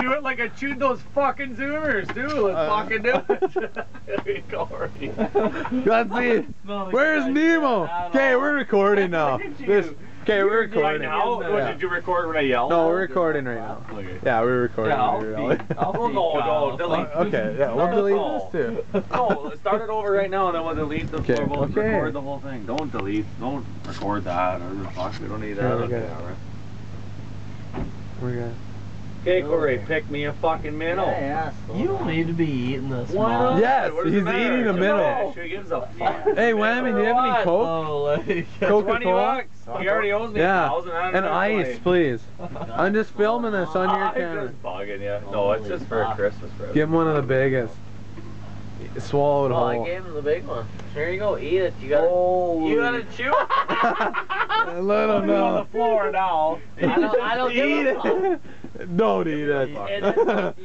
Chew it like I chewed those fucking Zoomers, dude. Let's fucking do it. Let's see. Where's Nemo? Okay, we're recording now. Okay, we're recording. Right now? Yeah. Did you record when I yelled? No, we're recording right now. Okay. Yeah, we're recording. Yeah, No, delete. okay, yeah, we'll delete this too. No, start it over right now and then we'll delete the Okay, we'll okay. record the whole thing. Don't delete, don't record that or the fuck, we don't need that. Okay. We're good. Okay, Corey, pick me a fucking minnow. You don't need to be eating this. Why not? Yes, What does he's it matter? eating a minnow. Who gives a fuck? Hey, Whammy, do you have any Coke? Oh, like, Coca-Cola? $20. He already owes me Yeah, 1,000. and ice, please. I'm just filming this on your I'm camera. just bugging you. No, it's just for a Christmas present. Give him one of the biggest. Swallow it oh, whole. I gave him the big one. Here you go, eat it. You gotta chew it. Let him On know. the floor now. I don't Eat give it. Don't eat it. You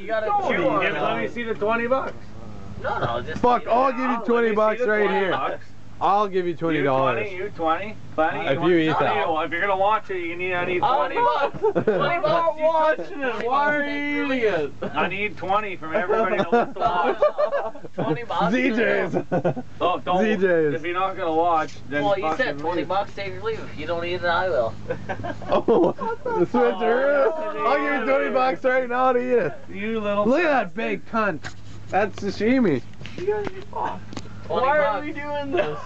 gotta chew Chew it. it. Let me see the $20. No, just Fuck, eat it. I'll give you 20 bucks right here. I'll give you $20. You 20, plenty. If you eat that. If you're gonna watch it, I need 20. I'm not watching it. Why are you eating it? I need 20 from everybody that wants to watch. 20 bucks. ZJ's. Oh, don't. ZJ's. If you're not gonna watch, then Well, you fucking said 20 leave. bucks, take your leave. If you don't eat it, I will. Oh, the switcheroo. I'll give you 20 bucks right now to eat it. You little. Look at that big cunt. That's sashimi. Why are we doing this?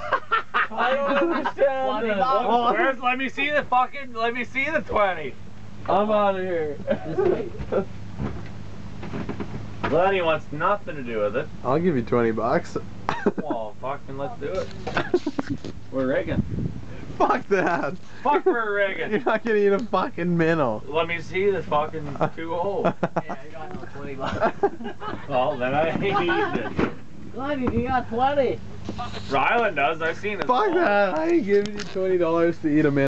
I don't understand this. Where's? Let me see the fucking. Let me see the 20. I'm out of here. Lenny wants nothing to do with it. I'll give you 20 bucks. Well, fucking let's do it. We're rigging. Fuck that. Fuck we're rigging. You're not gonna eat a fucking minnow. Let me see this fucking 2-0. Yeah, I got no 20 bucks. Well, then I ain't eating it. Lenny, you got 20. Ryland does. I've seen it. Fuck that. I ain't giving you $20 to eat a minnow.